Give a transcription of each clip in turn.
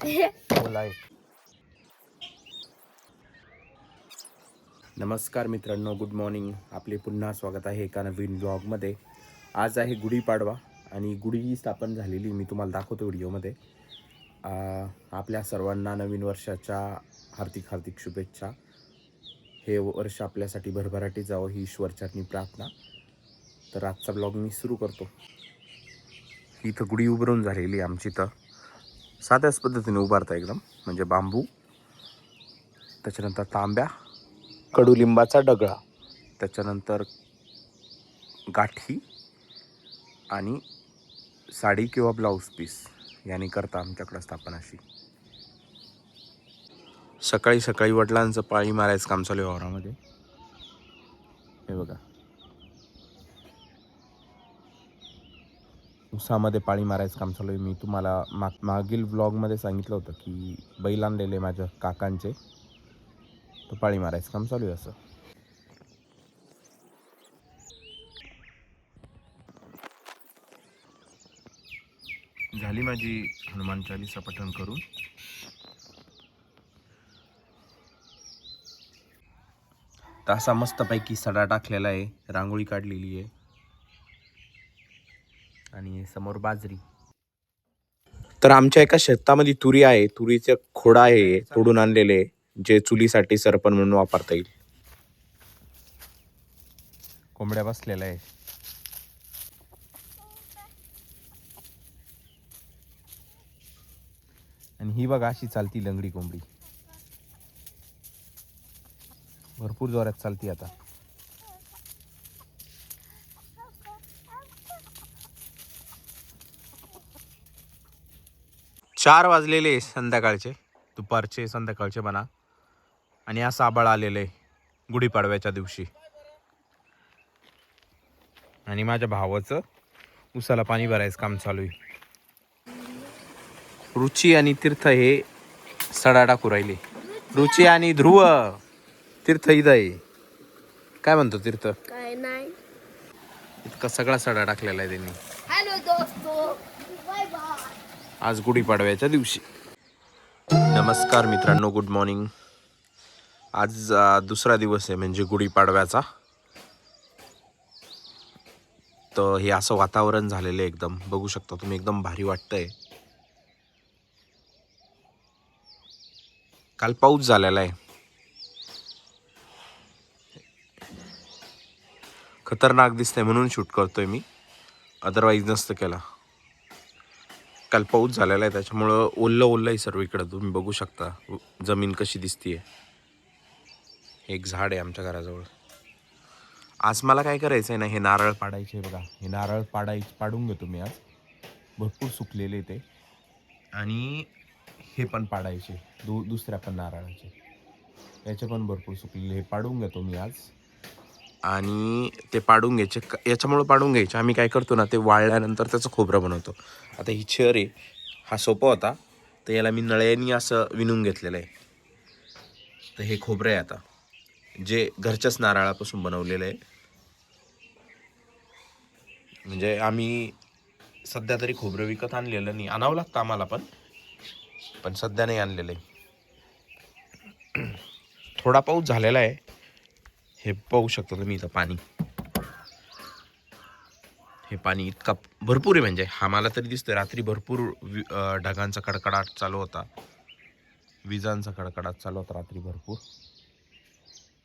बोला आहे. नमस्कार मित्रांनो, गुड मॉर्निंग. आपले पुन्हा स्वागत आहे एका नवीन ब्लॉगमध्ये. आज आहे गुढीपाडवा आणि गुढी स्थापन झालेली मी तुम्हाला दाखवतो व्हिडिओमध्ये. आपल्या सर्वांना नवीन वर्षाच्या हार्दिक हार्दिक शुभेच्छा. हे वर्ष आपल्यासाठी भरभराटी जावं ही ईश्वरचरणी प्रार्थना. तर आजचा ब्लॉग मी सुरू करतो. इथं गुढी उभारून झालेली आमची. तर साध्याच पद्धतीने उभारता एकदम, म्हणजे बांबू, त्याच्यानंतर तांब्या, कडुलिंबाचा डगळा, त्याच्यानंतर गाठी आणि साडी किंवा ब्लाऊज पीस याने करता आमच्याकडं स्थापना अशी. सकाळी सकाळी वडिलांचं पाळी मारायचं काम चालू आहे वावरामध्ये. हे बघा, उसामध्ये पाळी मारायचं काम चालू आहे. मी तुम्हाला मागील व्लॉगमध्ये सांगितलं होतं की बैल आणलेले माझ्या काकांचे, तर पाळी मारायचं काम चालू आहे असं. झाली माझी हनुमान चालीसा पठण करून. तर असा मस्तपैकी सडा टाकलेला आहे, रांगोळी काढलेली आहे आणि समोर बाजरी. तर आमच्या एका शेतामध्ये तुरी आहे, तुरीचे खोडा आहे तोडून आणलेले, जे चुलीसाठी सरपण म्हणून वापरता येईल. कोंबड्या बसलेल्या आहे. आणि ही बघा अशी चालती लंगडी कोंबडी, भरपूर जोरात चालती आता. चार वाजलेले संध्याकाळचे, दुपारचे संध्याकाळचे म्हणा. आणि असं आबाळ आलेलं आहे गुढीपाडव्याच्या दिवशी. आणि माझ्या भावाचं उसाला पाणी भरायचं काम चालू आहे. रुची आणि तीर्थ हे सडा टाकू राहिले. रुची आणि ध्रुव, तीर्थ इथं आहे. काय म्हणतो तीर्थ? काय नाही. इतका सगळा सडा टाकलेला आहे त्यांनी. हॅलो दोस्तो, बाय बाय. आज गुढीपाडव्याच्या दिवशी. नमस्कार मित्रांनो, गुड मॉर्निंग. आज दुसरा दिवस आहे म्हणजे गुढीपाडव्याचा. तर हे असं वातावरण झालेलं आहे, एकदम बघू शकता तुम्ही, एकदम भारी वाटतंय. काल पाऊस झालेला आहे, खतरनाक दिसतंय म्हणून शूट करतोय मी, अदरवाईज नसतं केला. काल पाऊस झालेला आहे त्याच्यामुळं ओल्लं ओल्लं आहे सर्व इकडं. तुम्ही बघू शकता जमीन कशी दिसतीये. एक झाड आहे आमच्या घराजवळ. आज मला काय करायचं आहे ना, हे नारळ पाडायचे बघा. हे नारळ पाडून घेतो मी आज. भरपूर सुकलेले ते. आणि हे पण पाडायचे, दुसऱ्या पण नारळाचे, याचे पण भरपूर सुकलेले. हे पाडून घेतो मी आज. आणि ते पाडून घ्यायचे, याच्यामुळं पाडून घ्यायचे. आम्ही काय करतो ना, ते वाळल्यानंतर त्याचं खोबरं बनवतो. आता ही चेअर आहे, हा सोपा होता, तर याला मी नळ्यांनी असं विणून घेतलेलं आहे. तर हे खोबरं आहे आता, जे घरच्याच नारळापासून बनवलेलं आहे. म्हणजे आम्ही सध्या तरी खोबरं विकत आणलेलं नाही, आणावं लागतं आम्हाला पण सध्या नाही आणलेलं आहे. थोडा पाऊस झालेला आहे, हे पाहू शकता तुम्ही इथं पाणी. हे पाणी इतका भरपूर आहे, म्हणजे हा मला तरी दिसतोय. रात्री भरपूर ढगांचा कडकडाट चालू होता, विजांचा कडकडाट चालू होता रात्री भरपूर.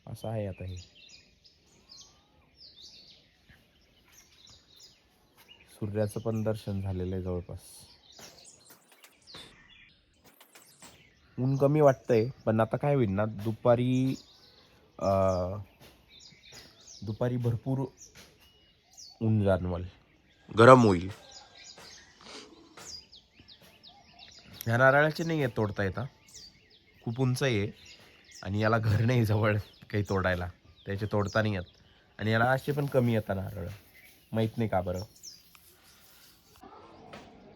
असं आहे आता. हे सूर्याचं पण दर्शन झालेलं आहे जवळपास. ऊन कमी वाटतंय, पण आता काय होईल ना, दुपारी भरपूर ऊन जाणवल, गरम होईल. ह्या नारळाचे नाही आहे तोडता येता, खूप उंच आहे आणि याला घर नाही जवळ काही तोडायला, त्याचे तोडता नाही येत. आणि याला असे पण कमी येतात नारळ, माहीत नाही का बरं.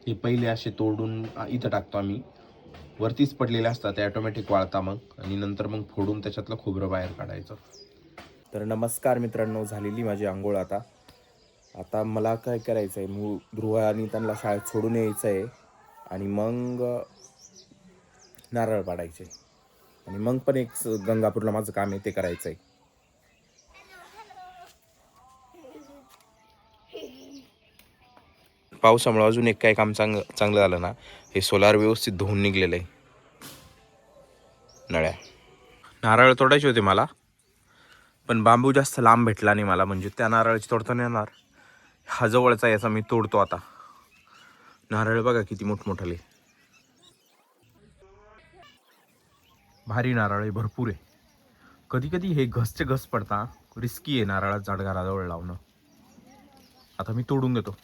हे पहिले असे तोडून इथं टाकतो आम्ही, वरतीच पडलेले असतात ते ऑटोमॅटिक वाळता मग, आणि नंतर मग फोडून त्याच्यातलं खोबरं बाहेर काढायचं. तर नमस्कार मित्रांनो, झालेली माझी आंघोळ. आता मला काय करायचं आहे, ध्रुव आणि त्यांना शाळेत सोडून यायचं आहे आणि मग नारळ पाडायचे आणि मग पण एक गंगापूरला माझं काम आहे ते करायचं आहे. पावसामुळे अजून एक काय काम चांगलं झालं ना, हे सोलार व्यवस्थित धुवून निघलेलं आहे. नळ्या नारळ तोडायचे होते मला, पण बांबू जास्त लांब भेटला नाही मला, म्हणजे त्या नारळाची तोडता नाही येणार. हा जवळचा याचा मी तोडतो आता. नारळ बघा किती मोठमोठाले, भारी नारळ आहे, भरपूर आहे. कधी कधी हे घसचे घस पडता, रिस्की आहे नारळात झाड घराजवळ लावणं. आता मी तोडून घेतो.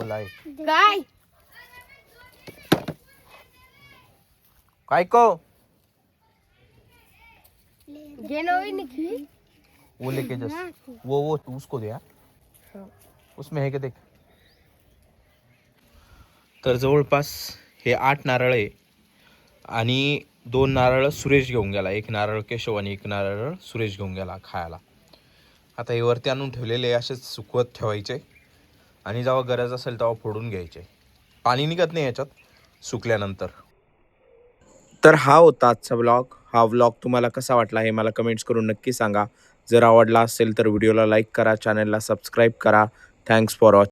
काय काय को घे नवी निघी वो लेके जस्ट वो तू उसको दे यार, उसमें है क्या देख. तर जवळपास हे 8 नारळ आहे आणि 2 नारळ सुरेश घेऊन गेला. एक नारळ केशव आणि एक नारळ सुरेश घेऊन गेला खायला. आता हे वरती आणून ठेवलेले असेच सुकवत ठेवायचे आणि जेव्हा गरज असेल तेव्हा फोडून घ्यायचे. पाणी निघत नाही याच्यात सुकल्यानंतर. तर हा होता आजचा व्लॉग. हा व्लॉग तुम्हाला कसा वाटला हे मला कमेंट्स करून नक्की सांगा. जर आवडला असेल तर व्हिडिओला लाईक करा, चॅनलला सबस्क्राईब करा. Thanks for watching.